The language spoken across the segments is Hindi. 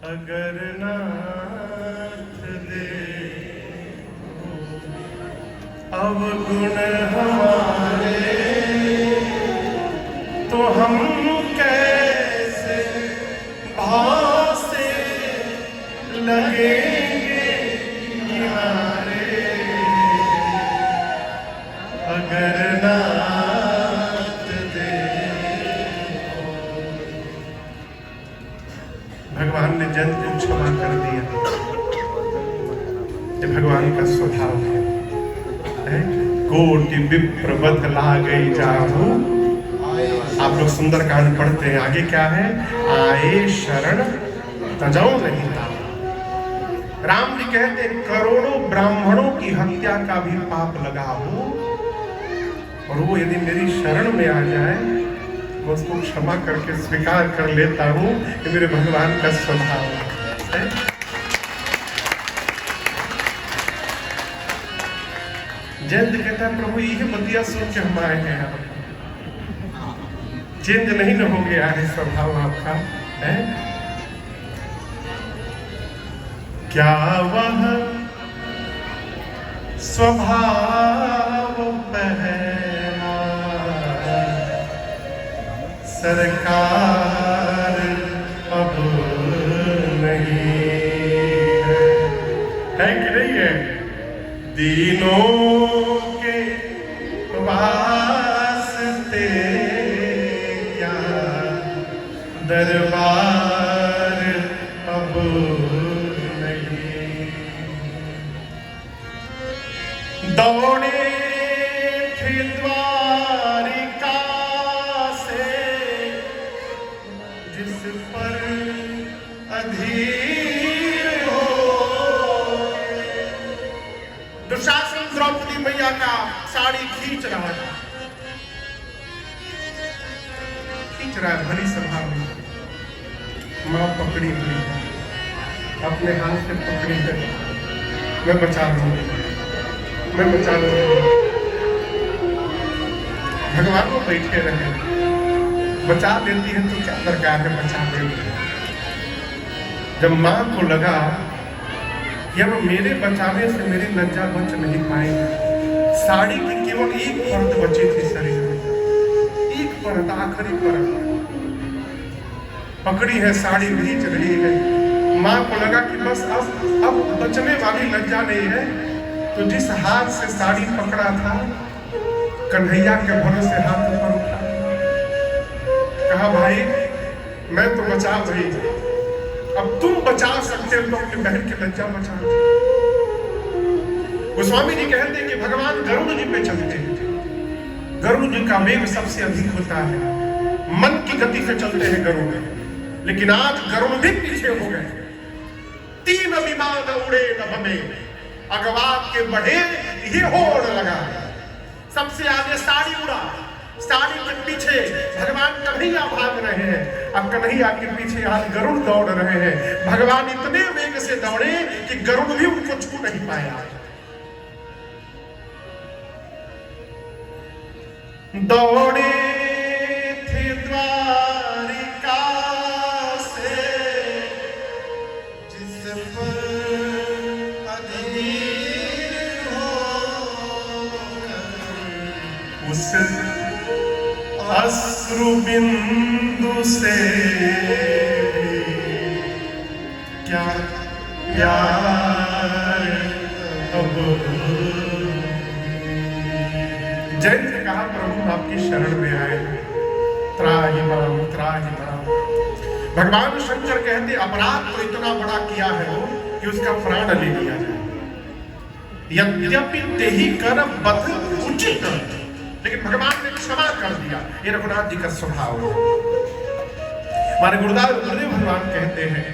अगर नाथ दे अवगुण हमारे तो हम कैसे भाव से लगेंगे किनारे। अगर नाथ दे भगवान ने जन को क्षमा कर दिया। ये भगवान का स्वभाव है। कोटि विप्र बध लागई जाहू। आप लोग सुंदरकांड पढ़ते हैं, आगे क्या है? आए शरण तजौ नहीं ताऊ। राम जी कहते करोड़ों ब्राह्मणों की हत्या का भी पाप लगा हो और वो यदि मेरी शरण में आ जाए मैं उसको क्षमा करके स्वीकार कर लेता हूं कि मेरे भगवान का स्वभाव है। जयंत कहता है प्रभु यही बतिया सुन के हम आए हैं, चेंज नहीं न हो गया है स्वभाव आपका है? क्या वह स्वभाव पहला सरकार अब नहीं है कि नहीं है? दीनों के वास्ते क्या दरबार अब नहीं। दौड़े थे द्वारिका से जिस पर अधीर हो। दुशासन द्रौपदी मैया का साड़ी खींच रहा है, खींच रहा है भली सभा में। मां पकड़ी हुई है, अपने हाथ से पकड़ी है, मैं बचा लूंगी, मैं बचा लूंगी। भगवान को बैठे रहे, बचा देती है तो क्या दरकार है बचा देती है। जब मां को लगा कि अब मेरे बचाने से मेरी लज्जा बच नहीं पाएगी, साड़ी की केवल एक परत बची थी शरीर में, एक परत, आखिरी परत पकड़ी है, साड़ी खींच रही है। मां को लगा कि बस अब बचने वाली लज्जा नहीं है, तो जिस हाथ से साड़ी पकड़ा था कन्हैया के भरोसे हाथ ऊपर उठा, कहा भाई मैं तो बचा रही, अब तुम बचा सकते हो तो अपनी बहन की लज्जा बचा। गोस्वामी जी कहते हैं कि भगवान गरुड़ जी पे चलते हैं, गरुड़ जी का वेग सबसे अधिक होता है, मन की गति से चलते हैं गरुड़, लेकिन आज गरुड़ भी पीछे हो गए। तीन विमान उड़े नभ में अगवात के बढ़े ये होड़ लगा। सबसे आगे साड़ी उड़ा, साड़ी के पीछे भगवान कन्हैया भाग रहे हैं, अब कन्हैया के पीछे आज गरुड़ दौड़ रहे हैं। भगवान इतने वेग से दौड़े कि गरुड़ भी उनको छू नहीं पाया। दौड़े थे द्वारिका से जिस पर अधीर होकर उस अश्रु बिंदु से क्या प्यार अब। जैन ने कहा प्रभु आपकी शरण में आए, त्राहि माम त्राहि माम। भगवान शंकर कहते अपराध तो इतना बड़ा किया है वो कि उसका प्राण ले लिया जाए। यद्यपि तेहि कर बध उचित, लेकिन भगवान ने क्षमा कर दिया। ये रघुनाथ जी का स्वभाव है। हमारे गुरुदेव भगवान कहते हैं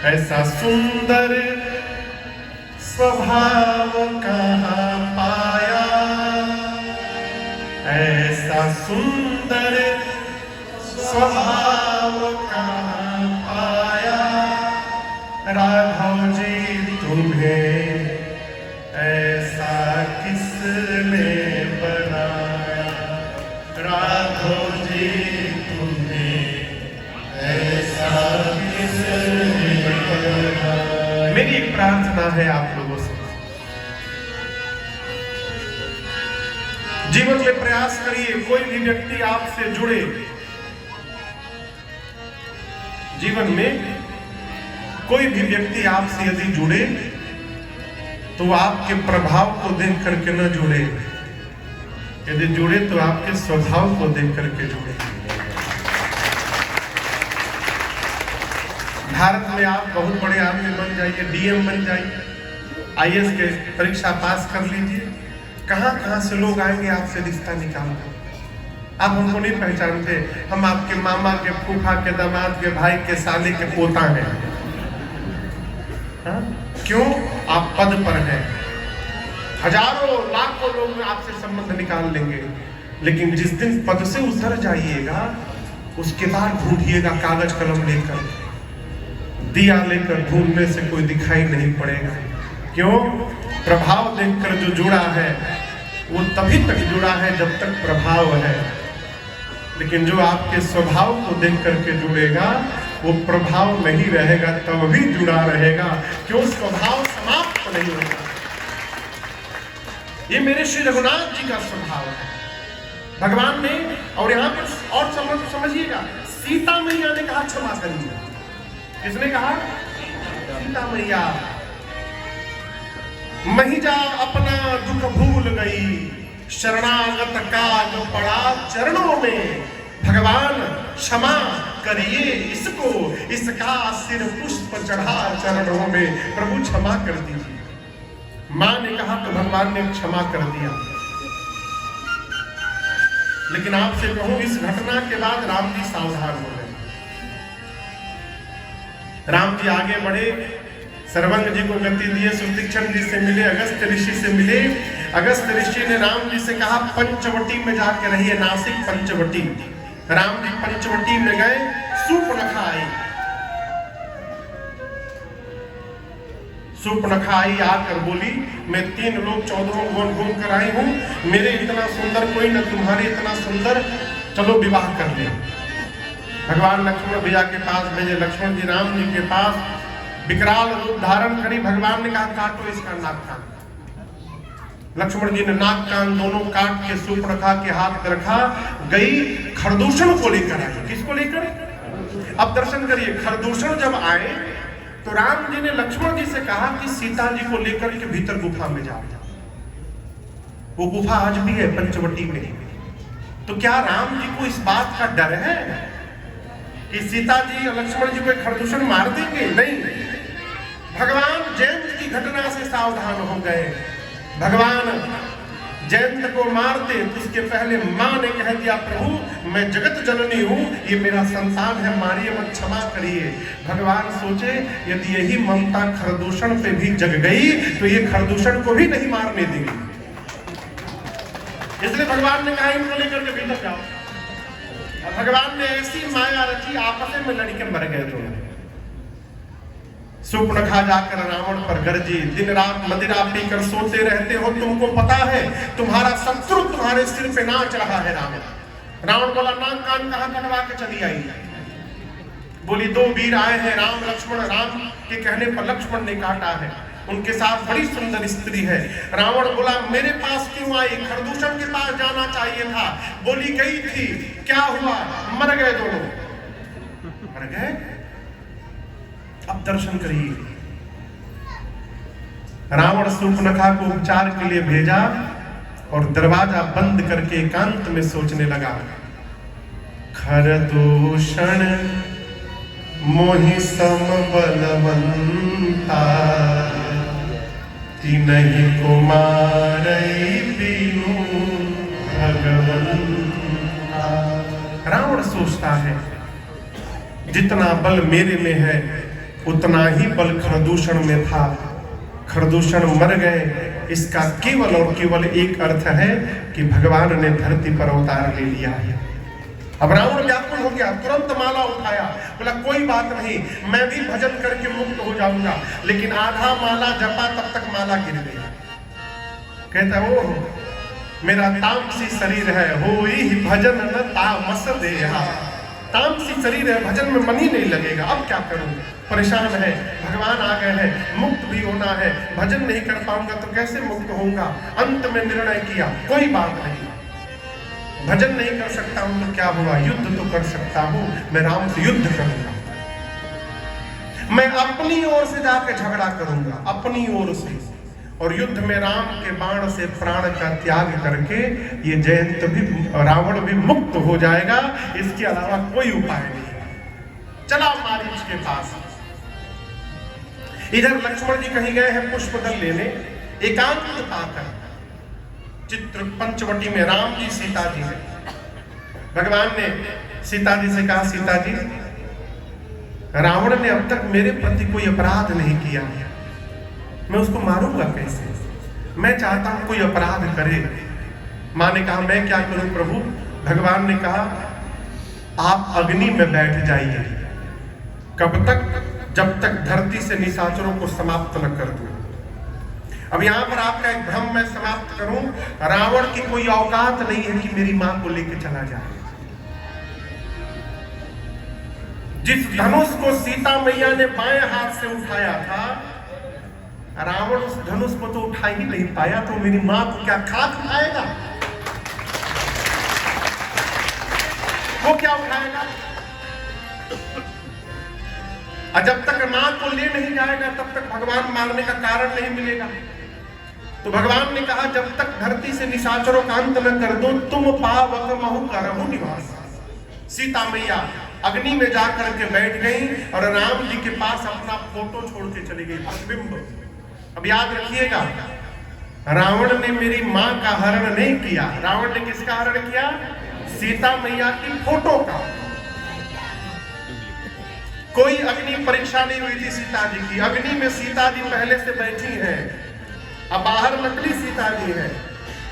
ऐसा सुंदर स्वभाव कहाँ पाया, ऐसा सुंदर स्वभाव कहाँ पाया। राघव जी तुम्हें ऐसा किसने बनाया, राघव जी तुम्हें ऐसा प्रार्थना है आप लोगों से, जीवन में प्रयास करिए कोई भी व्यक्ति आपसे जुड़े, जीवन में कोई भी व्यक्ति आपसे यदि जुड़े तो आपके प्रभाव को देख करके न जुड़े, यदि जुड़े तो आपके स्वभाव को देख करके जुड़े। भारत में आप बहुत बड़े आदमी बन जाइए, डीएम बन जाइए, आईएएस के परीक्षा पास कर लीजिए, कहां कहां से लोग आएंगे आपसे रिश्ता निकालकर। आप हमको नहीं पहचानते, हम आपके मामा के, फूफा के, दामाद के, भाई के, साले के पोता हैं। हाँ? क्यों? आप पद पर हैं। हजारों लाखों लोग आपसे संबंध निकाल लेंगे, लेकिन जिस दिन पद से उतर जाइएगा उसके बाद ढूंढिएगा कागज कलम लेकर, दिया लेकर ढूंढने से कोई दिखाई नहीं पड़ेगा। क्यों? प्रभाव देखकर जो जुड़ा है वो तभी तक जुड़ा है जब तक प्रभाव है, लेकिन जो आपके स्वभाव को देख करके जुड़ेगा वो प्रभाव नहीं रहेगा, तब भी जुड़ा रहेगा। क्यों? स्वभाव समाप्त नहीं होगा। ये मेरे श्री रघुनाथ जी का स्वभाव है, भगवान ने। और यहाँ पर और समझिएगा, सीता मैया ने कहा क्षमा करिए। किसने कहा? सीता मैया। महिजा अपना दुख भूल गई, शरणागत काग पड़ा चरणों में, भगवान क्षमा करिए इसको, इसका सिर पुष्प चढ़ा चरणों में, प्रभु क्षमा कर दीजिए। मां ने कहा तो भगवान ने क्षमा कर दिया। लेकिन आपसे कहूं, इस घटना के बाद राम जी सावधान हो गए। राम जी आगे बढ़े, सर्वंग जी को गति दिए, सुतीक्षण जी से मिले, अगस्त ऋषि से मिले। अगस्त ऋषि ने राम जी से कहा पंचवटी में जाके रहिए, नासिक पंचवटी। राम जी पंचवटी में गए, सूर्पनखा आई। सूर्पनखा आई, आकर बोली मैं 3 लोग 14 भुवन घूम कर आई हूं, मेरे इतना सुंदर कोई न, तुम्हारे इतना सुंदर, चलो विवाह कर ले। भगवान लक्ष्मण भैया के पास भेजे, लक्ष्मण जी राम जी के पास विकराल रूप धारण करी। भगवान ने कहा काटो इसका नाक कान। लक्ष्मण जी ने नाक कान दोनों काट के सूर्पनखा के हाथ में रखा, गई खरदूषण को लेकर आई। किसको लेकर? अब दर्शन करिए, खरदूषण जब आए तो राम जी ने लक्ष्मण जी से कहा कि सीता जी को लेकर के भीतर गुफा में जाओ। वो गुफा आज भी है पंचवटी में। तो क्या राम जी को इस बात का डर है कि सीता जी और लक्ष्मण जी को खरदूषण मार देंगे? नहीं, भगवान जयंत की घटना से सावधान हो गए। भगवान जयंत को मारते तो उसके पहले मां ने कह दिया प्रभु मैं जगत जननी हूं, ये मेरा संतान है, मारिए मत, क्षमा करिए। भगवान सोचे यदि यही ममता खरदूषण पे भी जग गई तो ये खरदूषण को भी नहीं मारने देगी। इसलिए भगवान ने कहा इनको लेकर के भीतर जाओ। और भगवान ने ऐसी माया रची, आपस में लड़के मर गए दोनों। सूर्पनखा जाकर रावण पर गरजी, दिन रात मदिरा पीकर सोते रहते हो, तुमको पता है तुम्हारा शत्रु तुम्हारे सिर पे नाच रहा है। रावण बोला नाक कान कहां कटवा के चली आई? बोली 2 वीर आए हैं, राम लक्ष्मण। राम के कहने पर लक्ष्मण ने काटा है, उनके साथ बड़ी सुंदर स्त्री है। रावण बोला मेरे पास क्यों आई? खरदूषण के पास जाना चाहिए था। बोली गई थी, क्या हुआ? मर गए दोनों, मर गए। अब दर्शन करिए, रावण सूर्पनखा को उपचार के लिए भेजा और दरवाजा बंद करके एकांत में सोचने लगा, खरदूषण मोहि सम बलवंता, तिनहि कुमारई बिनु भगवंता। रावण सोचता है जितना बल मेरे में है उतना ही बल खरदूषण में था, खरदूषण मर गए। इसका केवल और केवल एक अर्थ है कि भगवान ने धरती पर अवतार ले लिया है। अब रावण व्याकुल हो गया, तुरंत माला उठाया, बोला कोई बात नहीं, मैं भी भजन करके मुक्त हो जाऊंगा। लेकिन आधा माला जपा तब तक माला गिर गई। कहता ओ मेरा तामसी शरीर है, हो ही भजन न तामस देहा। तामसी शरीर है, भजन में मन ही नहीं लगेगा, अब क्या करूं, परेशान है, भगवान आ गए हैं, मुक्त भी होना है, भजन नहीं कर पाऊंगा तो कैसे मुक्त होऊंगा। अंत में निर्णय किया, कोई बात नहीं, भजन नहीं कर सकता हूं तो क्या हुआ, युद्ध तो कर सकता हूं, मैं राम से युद्ध करूंगा, मैं अपनी ओर से जाकर झगड़ा करूंगा, अपनी ओर से, और युद्ध में राम के बाण से प्राण का त्याग करके ये जयंत भी, रावण भी मुक्त हो जाएगा, इसके अलावा कोई उपाय नहीं। चला मारीच के पास। इधर लक्ष्मण जी कहीं गए हैं पुष्पदल लेने, एकांत पाकर चित्र पंचवटी में राम जी सीता जी है। भगवान ने सीता जी से कहा, सीता जी रावण ने अब तक मेरे प्रति कोई अपराध नहीं किया है, मैं उसको मारूंगा कैसे, मैं चाहता हूं कोई अपराध करे। मां ने कहा मैं क्या करूं प्रभु। भगवान ने कहा आप अग्नि में बैठ जाइए, कब तक, जब तक धरती से निशाचरों को समाप्त न कर दूं। अब यहां पर आपका एक भ्रम मैं समाप्त करूं, रावण की कोई औकात नहीं है कि मेरी मां को लेकर चला जाए। जिस धनुष को सीता मैया ने बाएं हाथ से उठाया था, रावण उस धनुष को तो उठा ही नहीं पाया, तो मेरी मां को क्या खाक खाएगा, वो क्या उठाएगा। और जब तक मां को ले नहीं जाएगा तब तक भगवान मारने का कारण नहीं मिलेगा। तो भगवान ने कहा जब तक धरती से निशाचरों का अंत न कर दो, तुम पावक महु करहु निवास। सीता मैया अग्नि में जाकर के बैठ गई और राम जी के पास अपना फोटो छोड़ के चली गई, प्रतिबिंब। अब याद रखिएगा, रावण ने मेरी मां का हरण नहीं किया, रावण ने किसका हरण किया, सीता मैया की फोटो का। कोई अग्नि परीक्षा नहीं हुई थी सीता जी की, अग्नि में सीता जी पहले से बैठी हैं, अब बाहर नकली सीता जी है।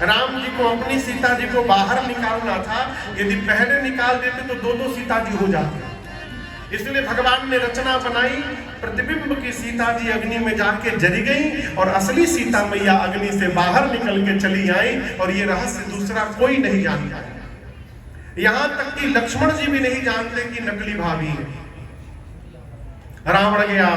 राम जी को अपनी सीता जी को बाहर निकालना था, यदि पहले निकाल देते तो दो दो सीता जी हो जाती। इसलिए भगवान ने रचना बनाई, प्रतिबिंब की सीता जी अग्नि में जाके जली गई और असली सीता मैया अग्नि से बाहर निकल के चली आई, और ये रहस्य दूसरा कोई नहीं जानता। यहां तक कि लक्ष्मण जी भी नहीं जानते कि नकली भाभी है। रावण गया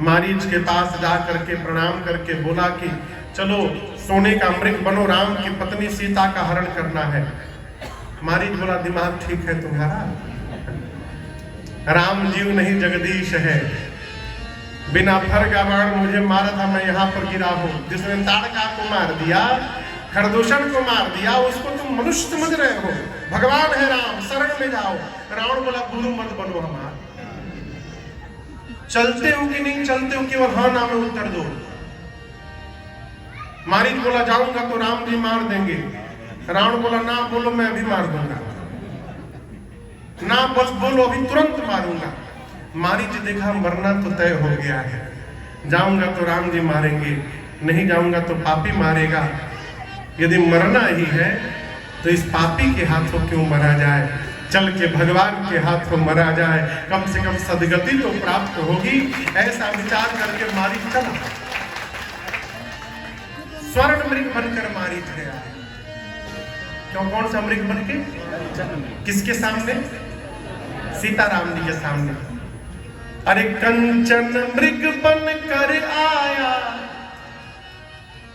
मारीच के पास जाकर के प्रणाम करके बोला कि चलो सोने का मृग बनो, राम की पत्नी सीता का हरण करना है। मारीच बोला दिमाग ठीक है तुम्हारा, राम जीव नहीं जगदीश है, बिना फर का बाण मुझे मारा था, मैं यहाँ पर गिरा हूं। जिसने ताड़का को मार दिया, खरदूषण को मार दिया, उसको तुम मनुष्य समझ रहे हो, भगवान है राम, शरण में जाओ। रावण बोला गुरु मत बनो हमारा, चलते हो कि नहीं चलते हो, केवल हाँ ना में उत्तर दो। मारीच बोला जाऊंगा तो राम जी मार देंगे। रावण बोला ना बोलो, मैं अभी मार दूंगा, ना बस बोलो अभी तुरंत मारूंगा। मारीच देखा मरना तो तय हो गया है, जाऊंगा तो राम जी मारेंगे, नहीं जाऊंगा तो पापी मारेगा। यदि मरना ही है तो इस पापी के हाथों क्यों मरा जाए, चल के भगवान के हाथों मरा जाए, कम से कम सदगति तो प्राप्त होगी। ऐसा विचार करके मारीच चला, स्वर्ण मृग बनकर मारीच गया। क्यों, कौन सा मृग बन के, किसके सामने, सीताराम जी के सामने। अरे कंचन मृग बन कर आया,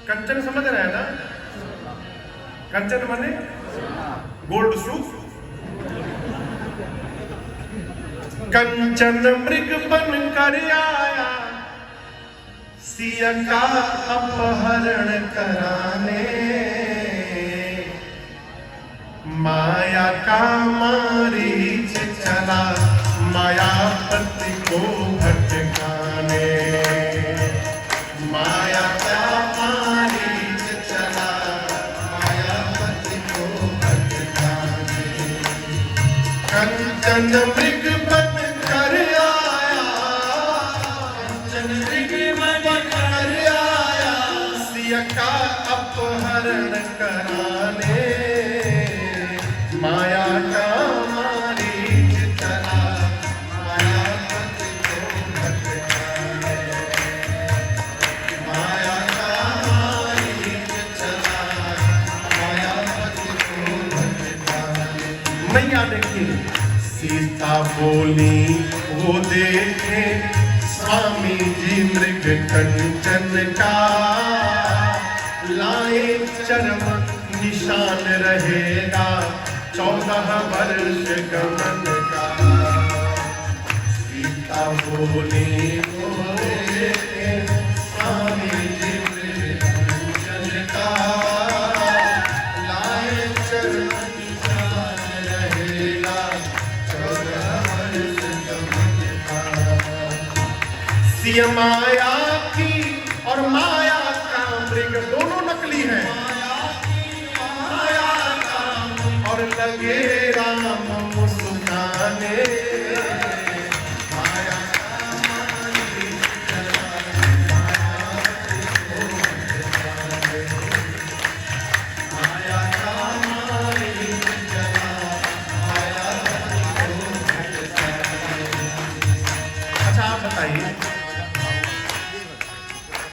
कंचन समझ रहे हैं ना, कंचन बने गोल्ड सूफ, कंचन मृग बन कर आया, सिया का अपहरण कराने, माया का मारीच चला, मायापति को भटकाने। माया का मारीच चला, मायापति को भटकाने। कंचन मृग बन कर आया, कंचन मृग बन कर आया, सिया का अपहरण कराने, माया का मारीच चला, मायापति को भटकाने। माया का मारीच चला, मायापति को भटकाने। मैया देखिए सीता बोली वो देखे स्वामी जी मृग कंचन का, लाए चरम निशान रहेगा 14 वर्ष गमन का। सीता बोली वो देखे स्वामी जी मृग कंचन का, लाए चरम निशान रहेगा 14 वर्ष गमन का। सिया माया की और माया का मृग दोनों नकली हैं।